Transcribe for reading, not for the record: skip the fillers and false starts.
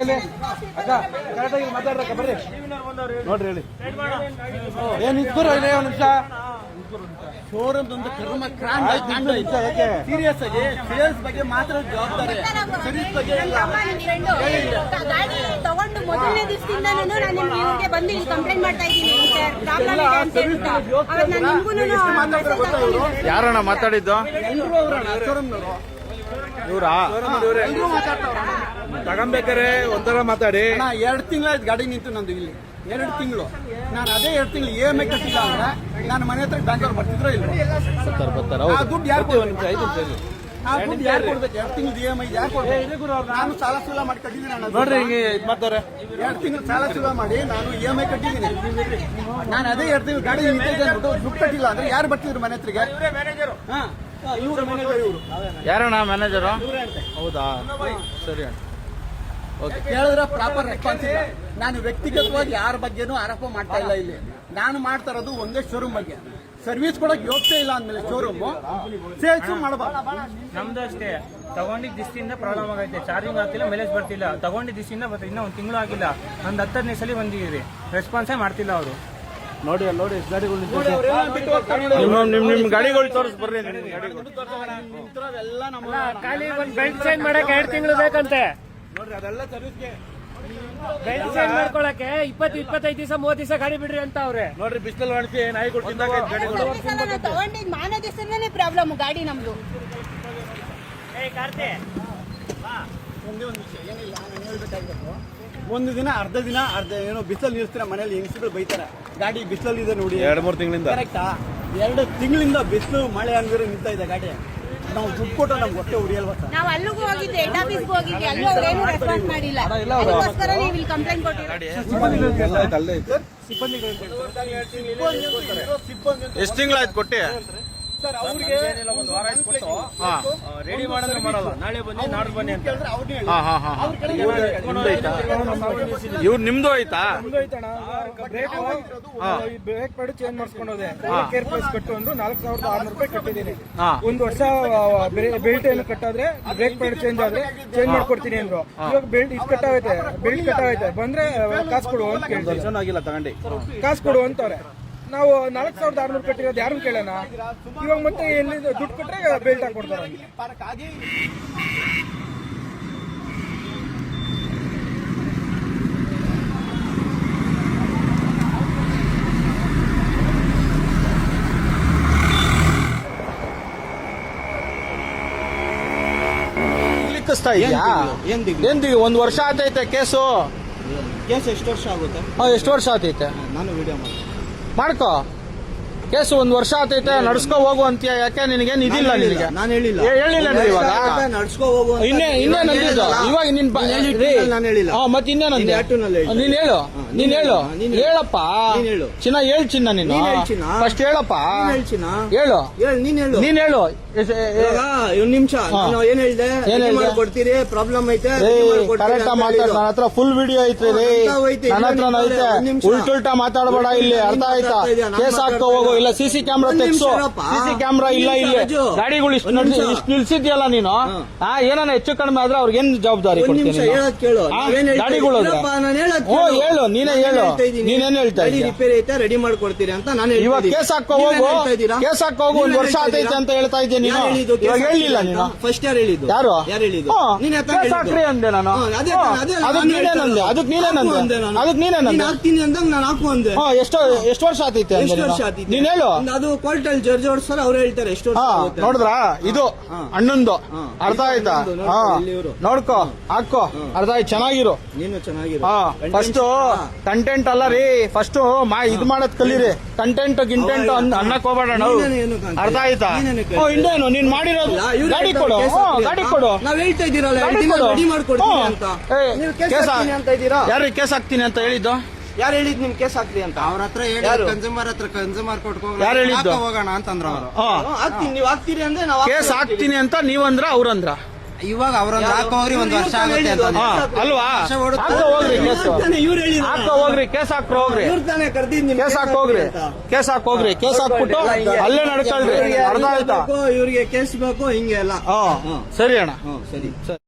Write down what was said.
ಇಲ್ಲಿ ಅಕ್ಕ ಕರೆಕ್ಟಾಗಿ ಮಾತಾಡ್ರಕ್ಕ ಬರ್ರಿ ನೋಡ್ರಿ ಹೇಳಿ ಏನ್ ಇದ್ದರು ಇಲ್ಲ ಒಂದು ನಿಮಿಷ ಶೋರೂಮ್ ಒಂದು ಕರ್ಮ ಕ್ರಾಂತಿ ಸೀರಿಯಸ್ ಆಗಿ ಸೇಲ್ಸ್ ಬಗ್ಗೆ ಮಾತ್ರ ಜವಾಬ್ದಾರಿ ಸರ್ವಿಸ್ ಬಗ್ಗೆ ಗಾಡಿ ತಗೊಂಡು ಮೊದಲನೇ ದಿವಸದಿಂದ ನಾನು ನಿಮ್ಗೆ ಬಂದು ಇಲ್ಲಿ ಕಂಪ್ಲೇಂಟ್ ಮಾಡ್ತಾ ಇದ್ದೀನಿ ಸರ್ ಪ್ರಾಬ್ಲಮ್ ಇದೆ ಅಂತ ಹೇಳ್ಬಿಟ್ಟು ಯಾರಣ್ಣ ಮಾತಾಡಿದ್ದು ಶೋರೂಮ್ನವರು ಇವ್ರಾ ತಗೊಂಬೇಕಾರೆ ಒಂಥರ ಮಾತಾಡಿ 2 ತಿಂಗಳಾಯ್ತು ಗಾಡಿ ನಿಂತು ನಂದು ಇಲ್ಲಿ 2 ತಿಂಗಳು ನಾನು ಅದೇ 2 ತಿಂಗಳು EMI ಕಟ್ಟಿಲ್ಲ ಅಂದ್ರೆ ನಾನು ಮನೆ ಹತ್ರ ಬ್ಯಾಂಕ್ ಬರ್ತಿದ್ರು ಇಲ್ಲ ಆ ದುಡ್ಡು ಯಾರು ಆ ದುಡ್ಡು ಯಾರು ಕೊಡ್ಬೇಕು 2 ತಿಂಗಳು EMI ಯಾರು ಕೊಡ್ಬೇಕು ನಾನು ಸಾಲ ಸೂಲ ಮಾಡಿ ಕಟ್ಟಿದ್ದೀನಿ ನೋಡ್ರಿ ಹಿಂಗೆ ಇದು ಮಾಡ್ತಾರೆ 2 ತಿಂಗಳು ಸಾಲ ಸೂಲ ಮಾಡಿ ನಾನು EMI ಕಟ್ಟಿದ್ದೀನಿ ನಾನು ಅದೇ 2 ತಿಂಗಳು ಗಾಡಿ ನಿಂತಿದ್ದೆ ಅಂದ್ಬಿಟ್ಟು ದುಡ್ಡು ಕಟ್ಟಿಲ್ಲ ಅಂದ್ರೆ ಯಾರು ಬರ್ತಿದ್ರು ಮನೆ ಹತ್ರಗೆ ಹಾ ಇವರು ಮ್ಯಾನೇಜರ್ ಇವರು ಯಾರಣ್ಣ ಮ್ಯಾನೇಜರು ಹೌದಾ ಸರಿ ಅಣ್ಣ ಓಕೆ ಕೇಳಿದ್ರೆ ಪ್ರಾಪರ್ ರೆಸ್ಪಾನ್ಸ್ ಇಲ್ಲ ನಾನು ವ್ಯಕ್ತಿಗತವಾಗಿ ಯಾರ ಬಗ್ಗೆನೂ ಆರೋಪ ಮಾಡ್ತಾ ಇಲ್ಲ ಇಲ್ಲಿ ನಾನು ಮಾಡ್ತಾ ಇರೋದು ಒಂದೇ ಶೋರೂಮ್ ಬಗ್ಗೆ ಸರ್ವಿಸ್ ಕೊಡಕ್ ಯೋಗ್ಯತೆ ಇಲ್ಲ ಅಂದ್ಮೇಲೆ ಶೋರೂಮ್ ಸೇಲ್ಸ್ ಮಾಡಬಾರ್ದು ನಮ್ದು ಅಷ್ಟೇ ತಗೊಂಡಿದ್ದ ದಿವಸದಿಂದ ಪ್ರಾಬ್ಲಮ್ ಆಗೈತೆ ಚಾರ್ಜಿಂಗ್ ಆಗ್ತಿಲ್ಲ ಮೈಲೇಜ್ ಬರ್ತಿಲ್ಲ ತಗೊಂಡಿದ್ದ ದಿವಸದಿಂದ ಇನ್ನೂ 1 ತಿಂಗಳು ಆಗಿಲ್ಲ ಒಂದು 10-15 ಸಲ ಬಂದಿದ್ದೀರಿ ರೆಸ್ಪಾನ್ಸೇ ಮಾಡ್ತಿಲ್ಲ ಅವರು ನೋಡಿ ಅಲ್ಲಿ ನೋಡಿ ಗಾಡಿಗಳು ನಿಮ್ ಗಾಡಿಗಳು ತೋರಿಸ್ ಬರ್ರಿ ಖಾಲಿ ಒಂದು ಬೆಲ್ಟ್ ಚೇಂಜ್ ಮಾಡಕ್ಕೆ 2 ತಿಂಗಳು ಬೇಕಂತೆ ನೋಡ್ರಿ ಅದೆಲ್ಲ ಸರ್ವಿಸ್ಗೆ ಬೆಲ್ಟ್ ಚೇಂಜ್ ಮಾಡ್ಕೊಳಕ್ಕೆ 20-25 ದಿವಸ 30 ದಿವಸ ಗಾಡಿ ಬಿಡ್ರಿ ಅಂತ ಅವ್ರೆ ನೋಡ್ರಿ ಬಿಸಿಲಲ್ಲಿ ಕಾಣಿಸಿ ನಾಯಿಗಳು ತಿಂದಾಗ ಗಾಡಿಗಳು ತಗೊಂಡಿದ್ ಮಾನ ದಿವಸನೇ ಪ್ರಾಬ್ಲಮ್ ಗಾಡಿ ನಮ್ದು ಒಂದೇ ಒಂದು ವಿಷಯ ಏನಿಲ್ಲ ನಾನು ಹೇಳ್ಬೇಕಾಗಿರೋದು ಒಂದು ದಿನ ಅರ್ಧ ಏನೋ ಬಿಸಿಲಲ್ಲಿ ನಿಲ್ಸ್ತೀರ ಮನೇಲಿ ಹೆಂಗಸರು ಬೈತಾರೆ ಗಾಡಿ ಬಿಸಿಲಲ್ಲಿ ಇದೆ ನೋಡಿ 2-3 ತಿಂಗಳಿಂದ ಕರೆಕ್ಟಾ 2 ತಿಂಗಳಿಂದ ಬಿಸಿಲು ಮಳೆ ಹಂಗಿರೋ ನಿಂತ ಇದೆ ಗಾಡಿ ನಾವು ದುಡ್ಡು ಕೊಟ್ಟು ನಮ್ಗೆ ಹೊಟ್ಟೆ ಉರಿಯಲ್ವಾ ಸರ್ ನಾವು ಅಲ್ಲಿಗೂ ಹೋಗಿದ್ದೆ ಹೆಡ್ ಆಫೀಸ್ಗೂ ಹೋಗಿದ್ವಿ ಅಲ್ಲೂ ಅವ್ರೇನು ರೆಸ್ಪಾನ್ಸ್ ಮಾಡಿಲ್ಲ ಅದಕ್ಕೋಸ್ಕರ ನೀವು ಇಲ್ಲಿ ಕಂಪ್ಲೇಂಟ್ ಕೊಟ್ಟಿದ್ದೀರಿ ಎಷ್ಟು ತಿಂಗಳಾಯ್ತು ಕೊಟ್ಟೆ ಸರ್ ಅವ್ರಿಗೆ ರೆಡಿ ಮಾಡಂದ್ರೆ ಮಾಡಲ್ಲ ನಾಳೆ ಬನ್ನಿ ನಾಡ್ದು ಬನ್ನಿ ಅಂತ ಇವ್ರು ನಿಮ್ದು ಆಯ್ತಾ ಬ್ರೇಕ್ ಪ್ಯಾಡ್ ಚೇಂಜ್ ಮಾಡಿಸ್ಕೊಂಡು ಹೋದೆ ಕೇರ್ ಪ್ರೈಸ್ ಕಟ್ಟು ಅಂದ್ರು 4,600 ರೂಪಾಯಿ ಕಟ್ಟಿದ್ದೀನಿ 1 ವರ್ಷ ಬೆಲ್ಟ್ ಏನು ಕಟ್ಟಾದ್ರೆ ಬ್ರೇಕ್ ಪ್ಯಾಡ್ ಚೇಂಜ್ ಆದ್ರೆ ಚೇಂಜ್ ಮಾಡ್ಕೊಡ್ತೀನಿ ಅಂದ್ರು ಇವಾಗ ಬೆಲ್ಟ್ ಇದು ಕಟ್ಟಾಗೈತೆ ಬೆಲ್ಟ್ ಕಟ್ಟಾಗೈತೆ ಬಂದ್ರೆ ಕಾಸು ಕೊಡು ಅಂತ ಕೇಳ್ತಾರೆ ಆಗಿಲ್ಲ ತಗೊಂಡು ಕಾಸು ಕೊಡು ಅಂತವ್ರೆ ನಾವು 4,600 ಕಟ್ಟಿರೋದು ಯಾರು ಕೇಳೋಣ ಇವಾಗ ಮತ್ತೆ ಎಲ್ಲಿ ದುಡ್ಡು ಕೊಟ್ರೆ ಬೆಲ್ಟ್ ಹಾಕೊಡ್ತಾರೆ ಲಿಕ್ಕಿಸ್ತಾ ಇದೆಯಾ ಎಂದಿಗೆ 1 ವರ್ಷ ಆತೈತೆ ಕೇಸು ಎಷ್ಟು ವರ್ಷ ಆಗುತ್ತೆ ಎಷ್ಟು ವರ್ಷ ಆತೈತೆ ನಾನು ವಿಡಿಯೋ ಮಾಡ್ಕೋ ಕೇಸು 1 ವರ್ಷ ಆತೈತೆ ನಡ್ಸ್ಕೊ ಹೋಗು ಅಂತೀಯ ಯಾಕೆ ನಿನಗೆ ಇದಿಲ್ಲ ನಿನಗೆ ನಾನು ಹೇಳಿಲ್ಲ ಹೇಳಿಲ್ಲ ಇವಾಗ ನಡ್ಸ್ಕೊ ಹೋಗು ಇನ್ನೇನು ಅಂದಿದ್ದು ಇವಾಗ ನಿನ್ ನಾನು ಹೇಳಿಲ್ಲ ಮತ್ತೆ ಇನ್ನೇನಂದೆ ನೀನ್ ಹೇಳು ಹೇಳಪ್ಪ ಚಿನ್ನ ಹೇಳ್ ಚಿನ್ನ ನೀನು ಫಸ್ಟ್ ಹೇಳಪ್ಪ ಹೇಳು ನೀನ್ ಹೇಳು 1 ನಿಮಿಷ ಏನ್ ಹೇಳ್ದೆ ಕೊಡ್ತೀರಿ ಪ್ರಾಬ್ಲಮ್ ಐತೆ ಕರೆಕ್ಟ್ ಮಾತಾಡ ನನ್ನ ಹತ್ರ ಫುಲ್ ವಿಡಿಯೋ ಐತ್ರಿ ನನ್ನ ಹತ್ರ ಐತೆ ಉಲ್ಟಾ ಮಾತಾಡಬೇಡ ಇಲ್ಲಿ ಅರ್ಥ ಆಯ್ತಾ ಕೇಸ್ ಹಾಕೋ ಹೋಗು ಇಲ್ಲ ಸಿಸಿ ಕ್ಯಾಮ್ರಾ ತೆಗ್ಸು ಸಿಸಿ ಕ್ಯಾಮ್ರಾ ಇಲ್ಲ ಇಲ್ಲಿ ಗಾಡಿಗಳು ಇಷ್ಟು ನಿಲ್ಸಿದ್ಯಲ್ಲ ನೀನು ಏನಾನ ಹೆಚ್ಚು ಕಡಿಮೆ ಆದ್ರೆ ಅವ್ರಿಗೆ ಏನ್ ಜವಾಬ್ದಾರಿ ಕೊಡ್ತೀನಿ ಗಾಡಿಗಳು ಹೇಳು ನೀನೇನ್ ಹೇಳ್ತಾ ರಿಪೇರಿ ಐತೆ ರೆಡಿ ಮಾಡ್ಕೊಡ್ತೀರಿ ಅಂತ ನಾನು ಇವಾಗ ಕೇಸ್ ಹಾಕೋ ಹೋಗು 1 ವರ್ಷ ಆತೈತೆ ಅಂತ ಹೇಳ್ತಾ ಇದ್ದೀನಿ ನೀನು ಇವಾಗ ಹೇಳಿಲ್ಲ ನೀನು ಫಸ್ಟ್ ಯಾರು ಹೇಳಿದ್ದು ಯಾರು ಹೇಳಿದ್ದು ಕೇಸ್ ಹಾಕ್ರಿ ಅಂದೆ ನಾನು ಅದಕ್ಕೆ ನೀನೇನಂದೆ ಹಾಕ್ತೀನಿ ಅಂದಾಗ ನಾನು ಹಾಕು ಅಂದೆ ಎಷ್ಟು ವರ್ಷ ಆತೈತೆ ನೀನ್ ಹೇಳು ಅದು ಕೋರ್ಟಲ್ಲಿ ಜಡ್ಜ್ ಓಡಿಸ್ತಾರೆ ಅವ್ರು ಹೇಳ್ತಾರೆ ಎಷ್ಟು ನೋಡಿದ್ರ ಇದು ಅಣ್ಣಂದು ಅರ್ಥ ಆಯ್ತಾ ನೋಡ್ಕೋ ಹಾಕೋ ಅರ್ಥ ಆಯ್ತು ಚೆನ್ನಾಗಿರು ನೀನು ಚೆನ್ನಾಗಿರು ಫಸ್ಟ್ ಕಂಟೆಂಟ್ ಅಲ್ಲ ರೀ ಫಸ್ಟ್ ಇದ್ ಮಾಡದ್ ಕಲೀರಿ ಕಂಟೆಂಟ್ ಗಿಂಟೆಂಟ್ ಅನ್ನಕ್ ಹೋಗ್ಬೇಡ ನಾವು ಅರ್ಥ ಆಯ್ತಾ ಇನ್ನೇನು ನೀನ್ ಮಾಡಿರೋದು ಗಾಡಿ ಕೊಡು ನಾವ್ ಹೇಳ್ತಾ ಇದ್ದೀರಲ್ಲ ರೆಡಿ ಮಾಡ್ಕೊಡ್ತೀನಿ ಅಂತ ಯಾರಿಗೆ ಕೇಸ್ ಹಾಕ್ತೀನಿ ಅಂತ ಹೇಳಿದ್ದು ಯಾರು ಹೇಳಿದ್ ನಿಮ್ ಕೇಸ್ ಹಾಕ್ರಿ ಅಂತ ಅವ್ರ ಹತ್ರ ಕನ್ಸ್ಯೂಮರ್ ಕೊಟ್ಕೋ ಯಾರು ಹೇಳಿದ್ದು ಹೋಗೋಣ ಅಂತಂದ್ರ ಅವರು ಹಾಕ್ತೀನಿ ನೀವ್ ಹಾಕ್ತೀರಿ ಅಂದ್ರೆ ನಾವು ಕೇಸ್ ಹಾಕ್ತೀನಿ ಅಂತ ನೀವಂದ್ರ ಅವ್ರಂದ್ರ ಇವಾಗ ಅವ್ರೊಂದು ಹಾಕೋಗ್ರಿ 1 ವರ್ಷ ಆಗುತ್ತೆ ಅಲ್ವಾ ಇವ್ರು ಹೇಳಿ ಹೋಗ್ರಿ ಕೇಸ್ ಹಾಕ್ರೋ ಹೋಗ್ರಿ ಇವ್ರು ತಾನೇ ಕರ್ದಿದ್ ಕೇಸ್ ಹಾಕೋಗ್ರಿ ಕೇಸ್ ಹಾಕ್ಬಿಟ್ಟು ಅಲ್ಲೇ ನಡ್ಕೊಳ್ರಿ ಅರ್ಥ ಆಯ್ತಾ ಇವ್ರಿಗೆ ಕೇಸ್ ಬೇಕು ಹಿಂಗೆ ಎಲ್ಲ ಸರಿ ಅಣ್ಣ ಸರಿ